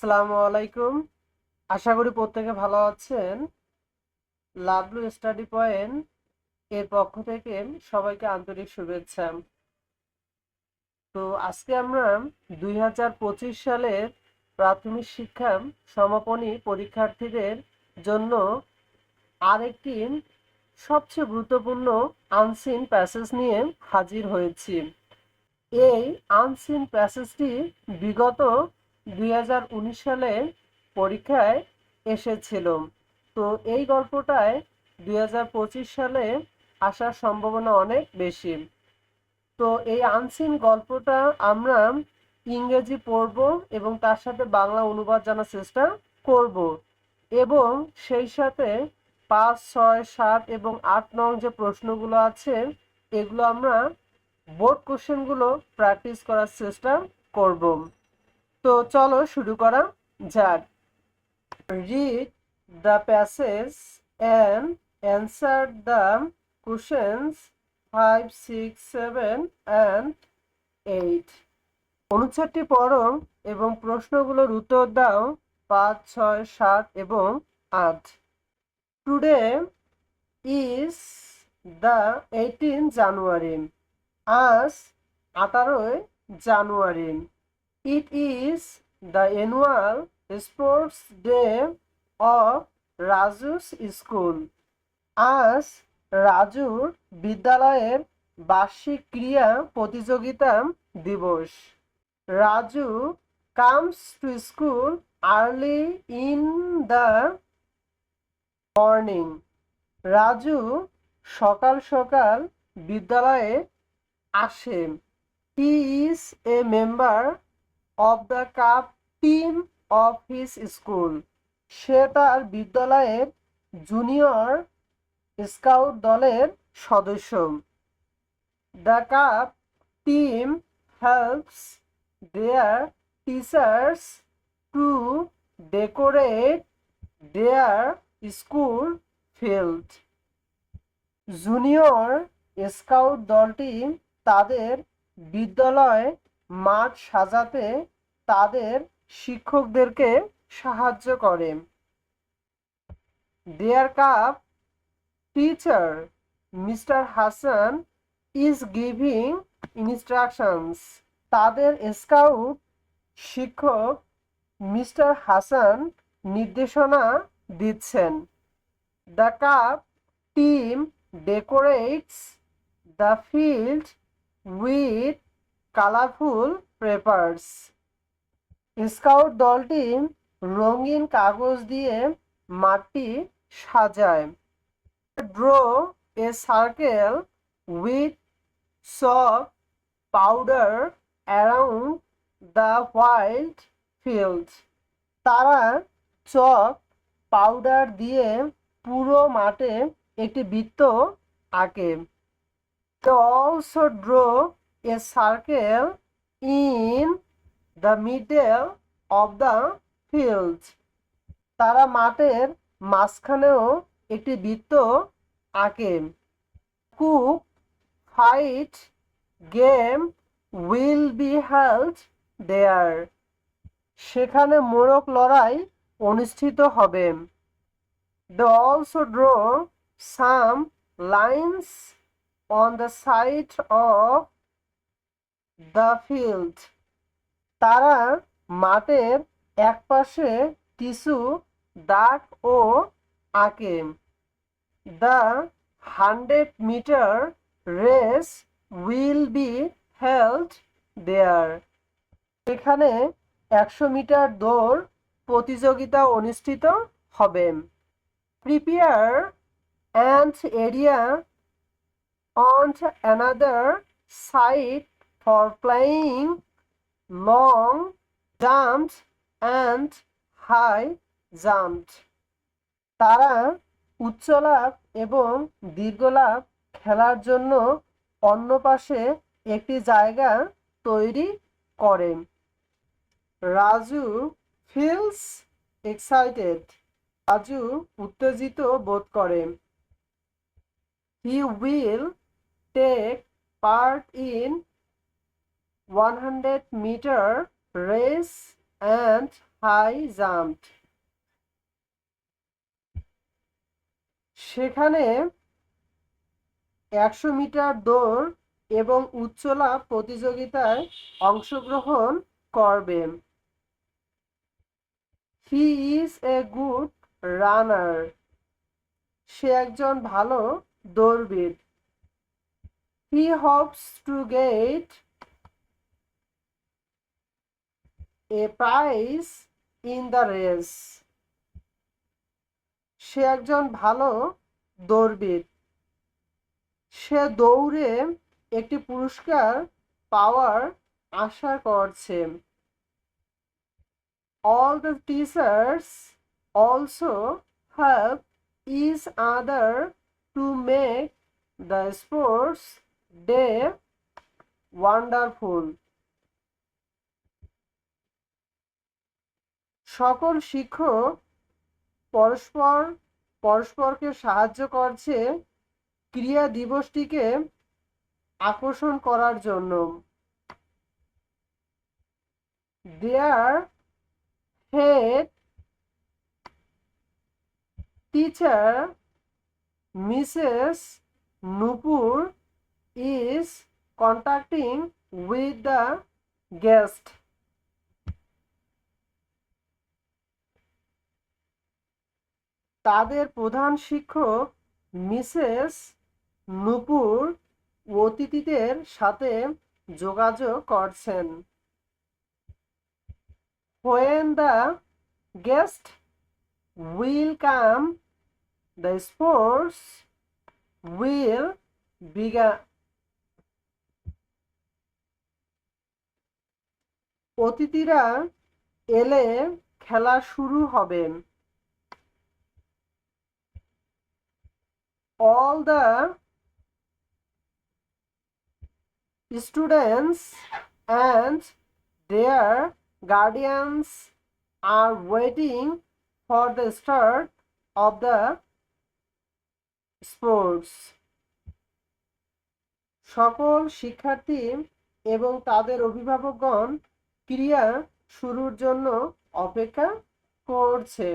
আসসালামু আলাইকুম। আশা করি প্রত্যেকে ভালো আছেন। লাভলু স্টাডি পয়েন্ট এর পক্ষ থেকে সবাইকে আন্তরিক শুভেচ্ছা। তো আজকে আমরা 2025 সালের প্রাথমিক শিক্ষা সমাপনী পরীক্ষার্থীদের জন্য আরেকটি সবচেয়ে গুরুত্বপূর্ণ আনসিন প্যাসেজ নিয়ে হাজির হয়েছি। এই আনসিন প্যাসেজটি বিগত 2019 সালে পরীক্ষায় এসেছিল। তো এই গল্পটায় 2025 সালে আসার সম্ভাবনা অনেক বেশি। তো এই আনসিন গল্পটা আমরা ইংরেজি পড়ব এবং তার সাথে বাংলা অনুবাদ জানার চেষ্টা করব এবং সেই সাথে 5, 6, 7 এবং 8 নং যে প্রশ্নগুলো আছে এগুলো আমরা বোর্ড কোশ্চেনগুলো প্র্যাকটিস করার চেষ্টা করব। তো চলো শুরু করা যাক। Read the passage and answer the questions 5, 6, 7 and 8. অনুচ্ছেদটি পড়ো এবং প্রশ্নগুলোর উত্তর দাও 5, 6, 7 এবং 8। Today is the 18th January. আজ 18 জানুয়ারি। It is the annual sports day of Raju's school. আজ রাজুর বিদ্যালয়ের বার্ষিক ক্রীড়া প্রতিযোগিতা দিবস। Raju comes to school early in the morning. Raju সকাল সকাল বিদ্যালয়ে আসে। He is a member of the cup team of his school. সে তার বিদ্যালয়ের জুনিয়র স্কাউট দলের সদস্য। The cup team helps their teachers to decorate their school field. Junior scout দলটি তাদের বিদ্যালয় মাঠ সাজাতে তাদের শিক্ষকদেরকে সাহায্য করে। Their cup teacher Mr. Hassan is giving instructions. তাদের স্কাউট শিক্ষক মিস্টার হাসান নির্দেশনা দিচ্ছেন। The cup team decorates the field with colorful papers. Scout দলটি রঙিন কাগজ দিয়ে মাঠটি সাজায়। Draw a circle with chalk powder around the white field. তারা চক পাউডার দিয়ে পুরো মাঠে একটি বৃত্ত আঁকে। They also draw a circle in the middle of the field. তারা মাঠের মাঝখানেও একটি বৃত্ত আঁকে। Cook fight game will be held there. সেখানে মোরগ লড়াই অনুষ্ঠিত হবে। They also draw some lines on the side of the field. তারা মাঠের একপাশে কিছু দাগ ও আঁকে। The 100-meter race will be held there. এখানে 100 মিটার দৌড় প্রতিযোগিতা অনুষ্ঠিত হবে। Prepare an area on another side for playing long jumps and high jumps. তারা উচ্চলাফ এবং দীর্ঘলাফ খেলার জন্য অন্য পাশে একটি জায়গা তৈরি করেন। Raju feels excited. রাজু উত্তেজিত বোধ করে। He will take part in 100-meter race and high jump. সেখানে 100 মিটার দৌড় এবং উচ্চলা প্রতিযোগিতায় অংশগ্রহণ করবেন। হি ইজ এ গুড রানার। সে একজন ভালো দৌড়বিদ। He hopes to get a prize in the race. সে একজন ভালো দৌড়বিদ। সে দৌড়ে একটি পুরস্কার পাওয়ার আশা করছে। All the teachers also help each other to make the sports day wonderful. সকল শিক্ষক পরস্পরকে সাহায্য করছে ক্রীড়া দিবসটিকে আকর্ষণ করার জন্য। Their head teacher Mrs. Nupur is contacting with the guest. তাদের প্রধান শিক্ষক মিসেস নূপুর অতিথিদের সাথে যোগাযোগ করছেন। When the guest will come, the sports will begin. অতিথিরা এলে খেলা শুরু হবে। All the students and their guardians are waiting for the start of the sports. সকল শিক্ষার্থী এবং তাদের অভিভাবকগণ ক্রীড়া শুরুর জন্য অপেক্ষা করছে।